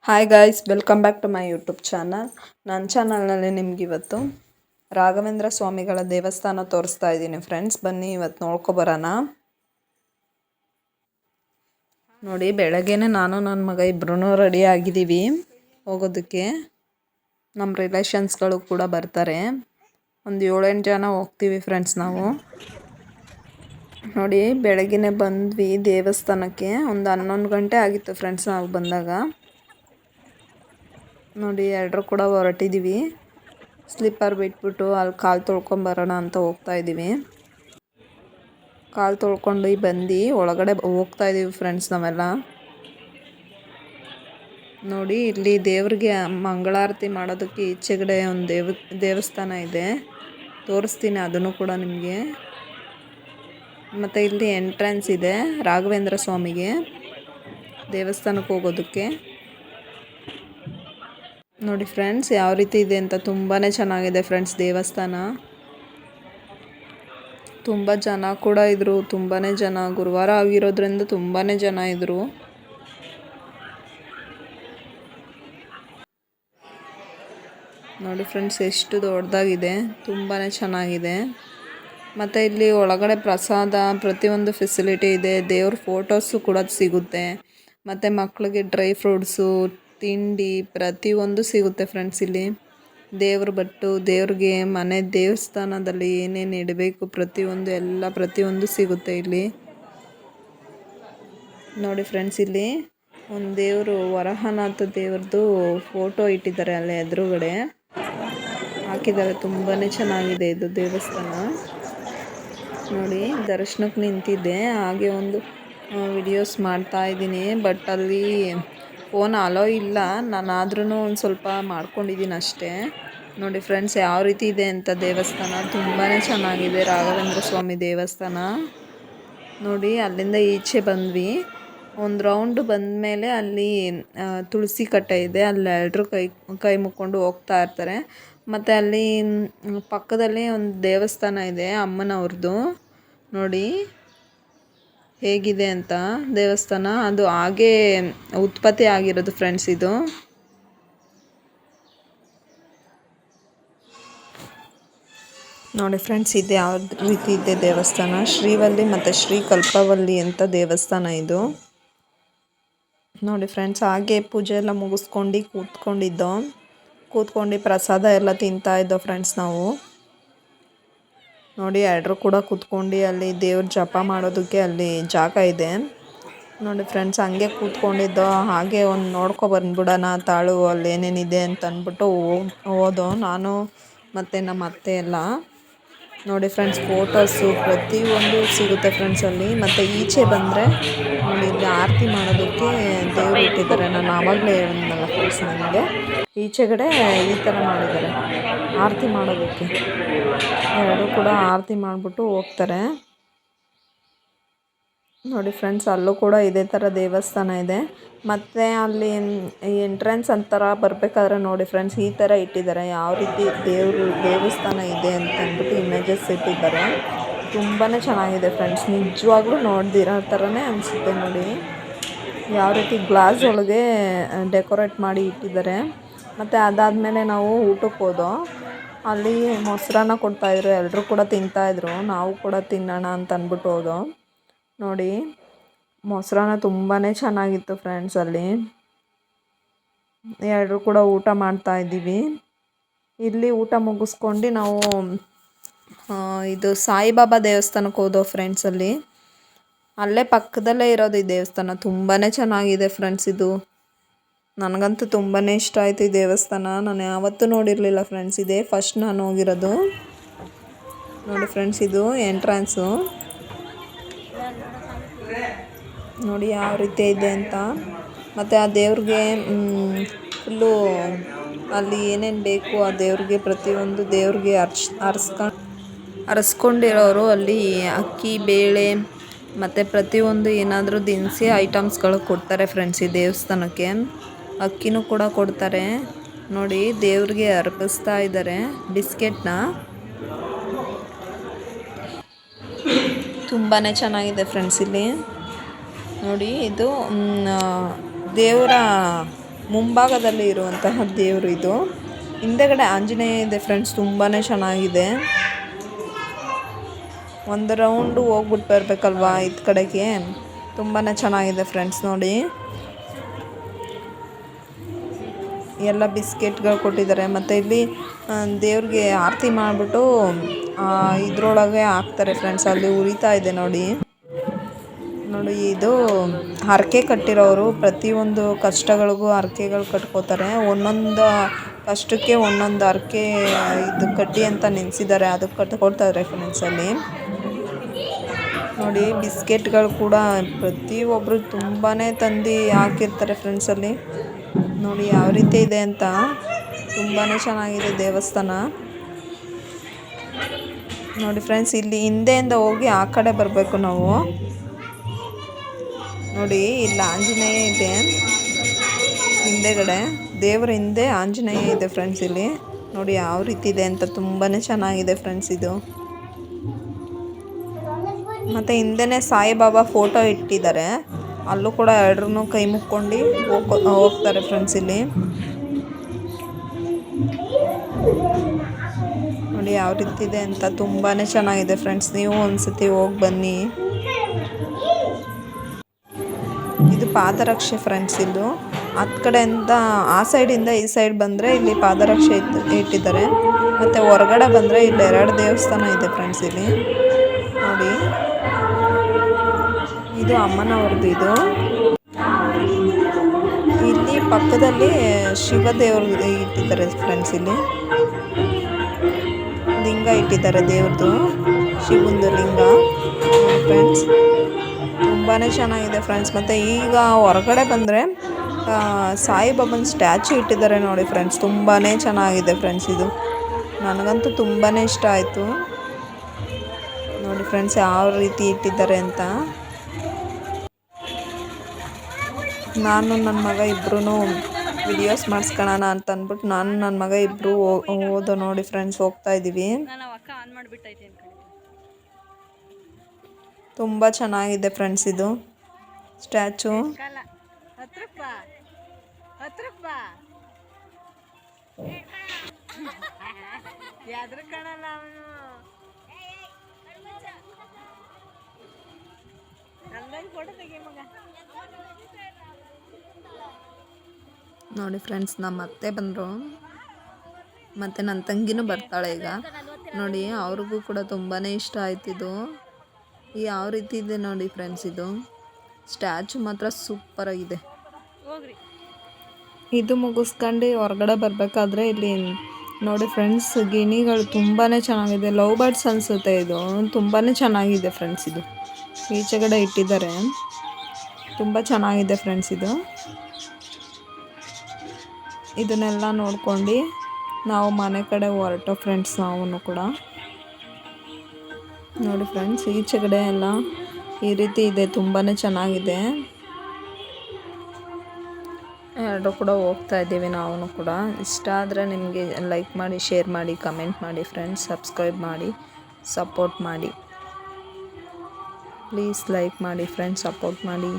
Hi guys, welcome back to my YouTube channel. ನನ್ನ ಚಾನಲ್ನಲ್ಲಿ ನಿಮಗಿವತ್ತು ರಾಘವೇಂದ್ರ ಸ್ವಾಮಿಗಳ ದೇವಸ್ಥಾನ ತೋರಿಸ್ತಾ ಇದ್ದೀನಿ ಫ್ರೆಂಡ್ಸ್. ಬನ್ನಿ ಇವತ್ತು ನೋಡ್ಕೊಬರೋಣ. ನೋಡಿ, ಬೆಳಗ್ಗೆನೇ ನಾನು ನನ್ನ ಮಗ ಇಬ್ಬರೂ ರೆಡಿ ಆಗಿದ್ದೀವಿ ಹೋಗೋದಕ್ಕೆ. ನಮ್ಮ ರಿಲೇಷನ್ಸ್ಗಳು ಕೂಡ ಬರ್ತಾರೆ. ಒಂದು 7-8 ಜನ ಹೋಗ್ತೀವಿ ಫ್ರೆಂಡ್ಸ್ ನಾವು. ನೋಡಿ, ಬೆಳಗ್ಗೆನೇ ಬಂದ್ವಿ ದೇವಸ್ಥಾನಕ್ಕೆ. ಒಂದು 11 ಗಂಟೆ ಆಗಿತ್ತು ಫ್ರೆಂಡ್ಸ್ ನಾವು ಬಂದಾಗ. ನೋಡಿ, ಎಲ್ಲರೂ ಕೂಡ ಹೊರಟಿದ್ದೀವಿ. ಸ್ಲಿಪ್ಪರ್ ಬಿಟ್ಬಿಟ್ಟು ಅಲ್ಲಿ ಕಾಲು ತೊಳ್ಕೊಂಬರೋಣ ಅಂತ ಹೋಗ್ತಾ ಇದ್ದೀವಿ. ಕಾಲು ತೊಳ್ಕೊಂಡು ಬಂದು ಒಳಗಡೆ ಹೋಗ್ತಾ ಇದ್ದೀವಿ ಫ್ರೆಂಡ್ಸ್ ನಾವೆಲ್ಲ. ನೋಡಿ, ಇಲ್ಲಿ ದೇವ್ರಿಗೆ ಮಂಗಳಾರತಿ ಮಾಡೋದಕ್ಕೆ ಈಚೆಗಡೆ ಒಂದು ದೇವಸ್ಥಾನ ಇದೆ. ತೋರಿಸ್ತೀನಿ ಅದನ್ನು ಕೂಡ ನಿಮಗೆ. ಮತ್ತು ಇಲ್ಲಿ ಎಂಟ್ರೆನ್ಸ್ ಇದೆ ರಾಘವೇಂದ್ರ ಸ್ವಾಮಿಗೆ ದೇವಸ್ಥಾನಕ್ಕೆ ಹೋಗೋದಕ್ಕೆ. ನೋಡಿ ಫ್ರೆಂಡ್ಸ್, ಯಾವ ರೀತಿ ಇದೆ ಅಂತ. ತುಂಬಾ ಚೆನ್ನಾಗಿದೆ ಫ್ರೆಂಡ್ಸ್ ದೇವಸ್ಥಾನ. ತುಂಬ ಜನ ಕೂಡ ಇದ್ದರು, ತುಂಬಾ ಜನ. ಗುರುವಾರ ಆಗಿರೋದ್ರಿಂದ ತುಂಬಾ ಜನ ಇದ್ದರು. ನೋಡಿ ಫ್ರೆಂಡ್ಸ್, ಎಷ್ಟು ದೊಡ್ಡದಾಗಿದೆ, ತುಂಬಾ ಚೆನ್ನಾಗಿದೆ. ಮತ್ತು ಇಲ್ಲಿ ಒಳಗಡೆ ಪ್ರಸಾದ ಪ್ರತಿಯೊಂದು ಫೆಸಿಲಿಟಿ ಇದೆ. ದೇವ್ರ ಫೋಟೋಸು ಕೂಡ ಸಿಗುತ್ತೆ. ಮತ್ತು ಮಕ್ಕಳಿಗೆ ಡ್ರೈ ಫ್ರೂಟ್ಸು, ತಿಂಡಿ ಪ್ರತಿಯೊಂದು ಸಿಗುತ್ತೆ ಫ್ರೆಂಡ್ಸ್ ಇಲ್ಲಿ. ದೇವ್ರ ಬಟ್ಟು, ದೇವ್ರಿಗೆ ಮನೆ ದೇವಸ್ಥಾನದಲ್ಲಿ ಏನೇನು ಇಡಬೇಕು ಪ್ರತಿಯೊಂದು ಸಿಗುತ್ತೆ ಇಲ್ಲಿ. ನೋಡಿ ಫ್ರೆಂಡ್ಸ್, ಇಲ್ಲಿ ಒಂದು ದೇವರು ವರಹನಾಥ ದೇವ್ರದ್ದು ಫೋಟೋ ಇಟ್ಟಿದ್ದಾರೆ ಅಲ್ಲೇ ಎದುರುಗಡೆ ಹಾಕಿದ್ದಾರೆ. ತುಂಬಾ ಚೆನ್ನಾಗಿದೆ ಇದು ದೇವಸ್ಥಾನ. ನೋಡಿ, ದರ್ಶನಕ್ಕೆ ನಿಂತಿದ್ದೆ, ಹಾಗೆ ಒಂದು ವಿಡಿಯೋಸ್ ಮಾಡ್ತಾ ಇದ್ದೀನಿ. ಬಟ್ ಅಲ್ಲಿ ಫೋನ್ ಅಲೋ ಇಲ್ಲ. ನಾನಾದ್ರೂ ಒಂದು ಸ್ವಲ್ಪ ಮಾಡ್ಕೊಂಡಿದ್ದೀನಿ ಅಷ್ಟೇ. ನೋಡಿ ಫ್ರೆಂಡ್ಸ್, ಯಾವ ರೀತಿ ಇದೆ ಅಂತ ದೇವಸ್ಥಾನ. ತುಂಬಾ ಚೆನ್ನಾಗಿದೆ ರಾಘವೇಂದ್ರ ಸ್ವಾಮಿ ದೇವಸ್ಥಾನ. ನೋಡಿ, ಅಲ್ಲಿಂದ ಈಚೆ ಬಂದ್ವಿ. ಒಂದು ರೌಂಡ್ ಬಂದಮೇಲೆ ಅಲ್ಲಿ ತುಳಸಿ ಕಟ್ಟೆ ಇದೆ. ಅಲ್ಲಿ ಎಲ್ಲರೂ ಕೈ ಮುಕ್ಕೊಂಡು ಹೋಗ್ತಾ ಇರ್ತಾರೆ. ಮತ್ತು ಅಲ್ಲಿ ಪಕ್ಕದಲ್ಲಿ ಒಂದು ದೇವಸ್ಥಾನ ಇದೆ ಅಮ್ಮನವ್ರದ್ದು. ನೋಡಿ ಹೇಗಿದೆ ಅಂತ ದೇವಸ್ಥಾನ. ಅದು ಹಾಗೇ ಉತ್ಪತ್ತಿ ಆಗಿರೋದು ಫ್ರೆಂಡ್ಸ್ ಇದು. ನೋಡಿ ಫ್ರೆಂಡ್ಸ್, ಇದು ಯಾವ ರೀತಿ ಇದೆ ದೇವಸ್ಥಾನ. ಶ್ರೀವಲ್ಲಿ ಮತ್ತು ಶ್ರೀ ಕಲ್ಪವಲ್ಲಿ ಅಂತ ದೇವಸ್ಥಾನ ಇದು. ನೋಡಿ ಫ್ರೆಂಡ್ಸ್, ಹಾಗೆ ಪೂಜೆ ಎಲ್ಲ ಮುಗಿಸ್ಕೊಂಡು ಕೂತ್ಕೊಂಡು ಪ್ರಸಾದ ಎಲ್ಲ ತಿಂತಾ ಇದ್ದೋ ಫ್ರೆಂಡ್ಸ್ ನಾವು. ನೋಡಿ, ಎಲ್ಲರೂ ಕೂಡ ಕೂತ್ಕೊಂಡು ಅಲ್ಲಿ ದೇವ್ರ ಜಪ ಮಾಡೋದಕ್ಕೆ ಅಲ್ಲಿ ಜಾಗ ಇದೆ. ನೋಡಿ ಫ್ರೆಂಡ್ಸ್, ಹಂಗೆ ಕೂತ್ಕೊಂಡಿದ್ದೋ. ಹಾಗೆ ಒಂದು ಬಂದ್ಬಿಡೋಣ ತಾಳು ಅಲ್ಲಿ ಏನೇನಿದೆ ಅಂತ ಅಂದ್ಬಿಟ್ಟು ಹೋದೋ ನಾನು ಮತ್ತು ನಮ್ಮ ಅತ್ತೆ ಎಲ್ಲ. ನೋಡಿ ಫ್ರೆಂಡ್ಸ್, ಫೋಟೋಸು ಪ್ರತಿಯೊಂದು ಸಿಗುತ್ತೆ ಫ್ರೆಂಡ್ಸ್ ಅಲ್ಲಿ. ಮತ್ತು ಈಚೆ ಬಂದರೆ ನೋಡಿ, ಇಲ್ಲಿ ಆರತಿ ಮಾಡೋದಕ್ಕೆ ದೇವರು ಇಟ್ಟಿದ್ದಾರೆ. ನಾನು ಆವಾಗಲೇ ಹೇಳಿದ್ನಲ್ಲ ಫ್ರೆಂಡ್ಸ್ ನನಗೆ, ಈಚೆಗಡೆ ಈ ಥರ ಮಾಡಿದ್ದಾರೆ ಆರತಿ ಮಾಡೋದಕ್ಕೆ. ಎರಡೂ ಕೂಡ ಆರತಿ ಮಾಡಿಬಿಟ್ಟು ಹೋಗ್ತಾರೆ. ನೋಡಿ ಫ್ರೆಂಡ್ಸ್, ಅಲ್ಲೂ ಕೂಡ ಇದೇ ಥರ ದೇವಸ್ಥಾನ ಇದೆ. ಮತ್ತು ಅಲ್ಲಿ ಎಂಟ್ರೆನ್ಸ್ ಅಂತರ ಬರಬೇಕಾದ್ರೆ ನೋಡಿ ಫ್ರೆಂಡ್ಸ್, ಈ ಥರ ಇಟ್ಟಿದ್ದಾರೆ. ಯಾವ ರೀತಿ ದೇವಸ್ಥಾನ ಇದೆ ಅಂತ ಅಂದ್ಬಿಟ್ಟು ಇಮೇಜಸ್ ಇಟ್ಟಿದ್ದಾರೆ. ತುಂಬಾ ಚೆನ್ನಾಗಿದೆ ಫ್ರೆಂಡ್ಸ್. ನಿಜವಾಗ್ಲೂ ನೋಡ್ದಿರೋ ಥರನೇ ಅನಿಸುತ್ತೆ. ನೋಡಿ, ಯಾವ ರೀತಿ ಗ್ಲಾಸ್ ಒಳಗೆ ಡೆಕೋರೇಟ್ ಮಾಡಿ ಇಟ್ಟಿದ್ದಾರೆ. ಮತ್ತು ಅದಾದಮೇಲೆ ನಾವು ಊಟಕ್ಕೆ ಹೋದೋ. ಅಲ್ಲಿ ಮೊಸರನ್ನ ಕೊಡ್ತಾಯಿದ್ರು, ಎಲ್ಲರೂ ಕೂಡ ತಿಂತಾಯಿದ್ರು. ನಾವು ಕೂಡ ತಿನ್ನೋಣ ಅಂತ ಅಂದ್ಬಿಟ್ಟು ಹೋದೋ. ನೋಡಿ, ಮೊಸರನ್ನ ತುಂಬಾ ಚೆನ್ನಾಗಿತ್ತು ಫ್ರೆಂಡ್ಸ್ ಅಲ್ಲಿ. ಎಲ್ಲರೂ ಕೂಡ ಊಟ ಮಾಡ್ತಾಯಿದ್ದೀವಿ. ಇಲ್ಲಿ ಊಟ ಮುಗಿಸ್ಕೊಂಡು ನಾವು ಇದು ಸಾಯಿಬಾಬಾ ದೇವಸ್ಥಾನಕ್ಕೆ ಹೋದೋ ಫ್ರೆಂಡ್ಸ್ ಅಲ್ಲಿ. ಅಲ್ಲೇ ಪಕ್ಕದಲ್ಲೇ ಇರೋದು ಈ ದೇವಸ್ಥಾನ. ತುಂಬಾ ಚೆನ್ನಾಗಿದೆ ಫ್ರೆಂಡ್ಸ್ ಇದು. ನನಗಂತೂ ತುಂಬಾ ಇಷ್ಟ ಆಯಿತು ಈ ದೇವಸ್ಥಾನ. ನಾನು ಯಾವತ್ತೂ ನೋಡಿರಲಿಲ್ಲ ಫ್ರೆಂಡ್ಸ್. ಇದೇ ಫಸ್ಟ್ ನಾನು ಹೋಗಿರೋದು. ನೋಡಿ ಫ್ರೆಂಡ್ಸ್, ಇದು ಎಂಟ್ರೆನ್ಸು. ನೋಡಿ ಯಾವ ರೀತಿ ಇದೆ ಅಂತ. ಮತ್ತು ಆ ದೇವ್ರಿಗೆ ಫುಲ್ಲು ಅಲ್ಲಿ ಏನೇನು ಬೇಕು ಆ ದೇವ್ರಿಗೆ ಪ್ರತಿಯೊಂದು ದೇವ್ರಿಗೆ ಅರಸ್ಕೊಂಡಿರೋರು ಅಲ್ಲಿ ಅಕ್ಕಿ ಬೇಳೆ ಮತ್ತು ಪ್ರತಿಯೊಂದು ಏನಾದರೂ ದಿನಸಿ ಐಟಮ್ಸ್ಗಳು ಕೊಡ್ತಾರೆ ಫ್ರೆಂಡ್ಸ್ ಈ ದೇವಸ್ಥಾನಕ್ಕೆ. ಅಕ್ಕಿನೂ ಕೂಡ ಕೊಡ್ತಾರೆ. ನೋಡಿ, ದೇವ್ರಿಗೆ ಅರ್ಪಿಸ್ತಾ ಇದ್ದಾರೆ ಬಿಸ್ಕೆಟ್ನ. ತುಂಬಾ ಚೆನ್ನಾಗಿದೆ ಫ್ರೆಂಡ್ಸ್ ಇಲ್ಲಿ. ನೋಡಿ, ಇದು ದೇವರ ಮುಂಭಾಗದಲ್ಲಿ ಇರುವಂತಹ ದೇವರು ಇದು. ಹಿಂದೆಗಡೆ ಆಂಜನೇಯ ಇದೆ ಫ್ರೆಂಡ್ಸ್, ತುಂಬಾ ಚೆನ್ನಾಗಿದೆ. ಒಂದು ರೌಂಡು ಹೋಗ್ಬಿಟ್ಟು ಬರಬೇಕಲ್ವಾ ಇದು ಕಡೆಗೆ, ತುಂಬಾ ಚೆನ್ನಾಗಿದೆ ಫ್ರೆಂಡ್ಸ್. ನೋಡಿ ಎಲ್ಲ ಬಿಸ್ಕೆಟ್ಗಳು ಕೊಟ್ಟಿದ್ದಾರೆ. ಮತ್ತು ಇಲ್ಲಿ ದೇವ್ರಿಗೆ ಆರತಿ ಮಾಡಿಬಿಟ್ಟು ಇದರೊಳಗೆ ಹಾಕ್ತಾರೆ ಫ್ರೆಂಡ್ಸ್. ಅಲ್ಲಿ ಉರಿತಾ ಇದೆ ನೋಡಿ. ಇದು ಹರಕೆ ಕಟ್ಟಿರೋರು ಪ್ರತಿಯೊಂದು ಕಷ್ಟಗಳಿಗೂ ಹರಕೆಗಳು ಕಟ್ಕೋತಾರೆ. ಒಂದೊಂದು ಕಷ್ಟಕ್ಕೆ ಒಂದೊಂದು ಹರಕೆ ಇದು ಕಟ್ಟಿ ಅಂತ ನೆನೆಸಿದ್ದಾರೆ, ಅದಕ್ಕೆ ಕಟ್ಕೊಡ್ತಾರೆ ಫ್ರೆಂಡ್ಸ್. ಅಲ್ಲಿ ನೋಡಿ ಬಿಸ್ಕೆಟ್ಗಳು ಕೂಡ ಪ್ರತಿಯೊಬ್ಬರು ತುಂಬಾ ತಂದು ಹಾಕಿರ್ತಾರೆ ಫ್ರೆಂಡ್ಸ್. ಅಲ್ಲಿ ನೋಡಿ ಯಾವ ರೀತಿ ಇದೆ ಅಂತ, ತುಂಬಾ ಚೆನ್ನಾಗಿದೆ ದೇವಸ್ಥಾನ. ನೋಡಿ ಫ್ರೆಂಡ್ಸ್, ಇಲ್ಲಿ ಹಿಂದೆಯಿಂದ ಹೋಗಿ ಆ ಕಡೆ ಬರಬೇಕು ನಾವು. ನೋಡಿ ಇಲ್ಲಿ ಆಂಜನೇಯ ಇದೆ ಹಿಂದೆಗಡೆ, ದೇವರ ಹಿಂದೆ ಆಂಜನೇಯ ಇದೆ ಫ್ರೆಂಡ್ಸ್. ಇಲ್ಲಿ ನೋಡಿ ಯಾವ ರೀತಿ ಇದೆ ಅಂತ, ತುಂಬಾ ಚೆನ್ನಾಗಿದೆ ಫ್ರೆಂಡ್ಸ್ ಇದು. ಮತ್ತು ಹಿಂದೆನೇ ಸಾಯಿಬಾಬಾ ಫೋಟೋ ಇಟ್ಟಿದ್ದಾರೆ, ಅಲ್ಲೂ ಕೂಡ ಎರಡರೂ ಕೈ ಮುಕ್ಕೊಂಡು ಹೋಗ್ತಾರೆ ಫ್ರೆಂಡ್ಸ್. ಇಲ್ಲಿ ನೋಡಿ ಯಾವ ರೀತಿ ಇದೆ ಅಂತ, ತುಂಬಾ ಚೆನ್ನಾಗಿದೆ ಫ್ರೆಂಡ್ಸ್. ನೀವು ಒಂದ್ಸತಿ ಹೋಗಿ ಬನ್ನಿ. ಇದು ಪಾದರಕ್ಷೆ ಫ್ರೆಂಡ್ಸ್. ಇದು ಹತ್ತು ಕಡೆಯಿಂದ ಆ ಸೈಡಿಂದ ಈ ಸೈಡ್ ಬಂದರೆ ಇಲ್ಲಿ ಪಾದರಕ್ಷೆ ಇಟ್ಟಿದ್ದಾರೆ. ಮತ್ತು ಹೊರಗಡೆ ಬಂದರೆ ಇಲ್ಲಿ 2 ದೇವಸ್ಥಾನ ಇದೆ ಫ್ರೆಂಡ್ಸ್. ಇಲ್ಲಿ ನೋಡಿ ಇದು ಅಮ್ಮನವ್ರದ್ದು. ಇದು ಇಲ್ಲಿ ಪಕ್ಕದಲ್ಲಿ ಶಿವ ದೇವ್ರಿಗೆ ಇಟ್ಟಿದ್ದಾರೆ ಫ್ರೆಂಡ್ಸ್. ಇಲ್ಲಿ ಲಿಂಗ ಇಟ್ಟಿದ್ದಾರೆ ದೇವ್ರದ್ದು, ಶಿವಂದು ಲಿಂಗ ಫ್ರೆಂಡ್ಸ್. ತುಂಬಾ ಚೆನ್ನಾಗಿದೆ ಫ್ರೆಂಡ್ಸ್. ಮತ್ತು ಈಗ ಹೊರಗಡೆ ಬಂದರೆ ಸಾಯಿಬಾಬನ ಸ್ಟ್ಯಾಚು ಇಟ್ಟಿದ್ದಾರೆ ನೋಡಿ ಫ್ರೆಂಡ್ಸ್. ತುಂಬಾ ಚೆನ್ನಾಗಿದೆ ಫ್ರೆಂಡ್ಸ್. ಇದು ನನಗಂತೂ ತುಂಬಾ ಇಷ್ಟ ಆಯಿತು ನೋಡಿ ಫ್ರೆಂಡ್ಸ್, ಯಾವ ರೀತಿ ಇಟ್ಟಿದ್ದಾರೆ ಅಂತ. ನಾನು ನನ್ನ ಮಗ ಇಬ್ಬರೂ ವಿಡಿಯೋಸ್ ಮಾಡಿಸ್ಕೊಳ್ಳೋಣ ಅಂತ ಅಂದ್ಬಿಟ್ಟು ನಾನು ನನ್ನ ಮಗ ಇಬ್ಬರು ಹೋದೋ ನೋಡಿ ಫ್ರೆಂಡ್ಸ್. ಹೋಗ್ತಾ ಇದ್ದೀವಿ. ತುಂಬ ಚೆನ್ನಾಗಿದೆ ಫ್ರೆಂಡ್ಸ್ ಇದು ಸ್ಟ್ಯಾಚು. ನೋಡಿ ಫ್ರೆಂಡ್ಸ್, ನಮ್ಮ ಅತ್ತೆ ಬಂದರು, ಮತ್ತು ನನ್ನ ತಂಗಿನೂ ಬರ್ತಾಳೆ ಈಗ. ನೋಡಿ ಅವ್ರಿಗೂ ಕೂಡ ತುಂಬಾ ಇಷ್ಟ ಆಯ್ತಿದ್ದು. ಯಾವ ರೀತಿ ಇದೆ ನೋಡಿ ಫ್ರೆಂಡ್ಸ್. ಇದು ಸ್ಟ್ಯಾಚು ಮಾತ್ರ ಸೂಪರಾಗಿದೆ. ಇದು ಮುಗಿಸ್ಕೊಂಡು ಹೊರಗಡೆ ಬರಬೇಕಾದ್ರೆ ಇಲ್ಲಿ ನೋಡಿ ಫ್ರೆಂಡ್ಸ್, ಗಿಣಿಗಳು ತುಂಬಾ ಚೆನ್ನಾಗಿದೆ. ಲವ್ ಬರ್ಡ್ಸ್ ಅನಿಸುತ್ತೆ. ಇದು ತುಂಬಾ ಚೆನ್ನಾಗಿದೆ ಫ್ರೆಂಡ್ಸ್. ಇದು ಈಚೆಗಡೆ ಇಟ್ಟಿದ್ದಾರೆ, ತುಂಬ ಚೆನ್ನಾಗಿದೆ ಫ್ರೆಂಡ್ಸ್. ಇದನ್ನೆಲ್ಲ ನೋಡ್ಕೊಂಡು ನಾವು ಮನೆ ಕಡೆ ಹೊರಟೋ ಫ್ರೆಂಡ್ಸ್. ನಾವು ಕೂಡ ನೋಡಿ ಫ್ರೆಂಡ್ಸ್, ಈಚೆಗಡೆ ಎಲ್ಲ ಈ ರೀತಿ ಇದೆ, ತುಂಬಾ ಚೆನ್ನಾಗಿದೆ. ಎಲ್ಲರೂ ಕೂಡ ಹೋಗ್ತಾ ಇದ್ದೀವಿ ನಾವು ಕೂಡ. ಇಷ್ಟ ಆದರೆ ನಿಮಗೆ ಲೈಕ್ ಮಾಡಿ, ಶೇರ್ ಮಾಡಿ, ಕಮೆಂಟ್ ಮಾಡಿ ಫ್ರೆಂಡ್ಸ್. ಸಬ್ಸ್ಕ್ರೈಬ್ ಮಾಡಿ, ಸಪೋರ್ಟ್ ಮಾಡಿ. ಪ್ಲೀಸ್ ಲೈಕ್ ಮಾಡಿ ಫ್ರೆಂಡ್ಸ್, ಸಪೋರ್ಟ್ ಮಾಡಿ.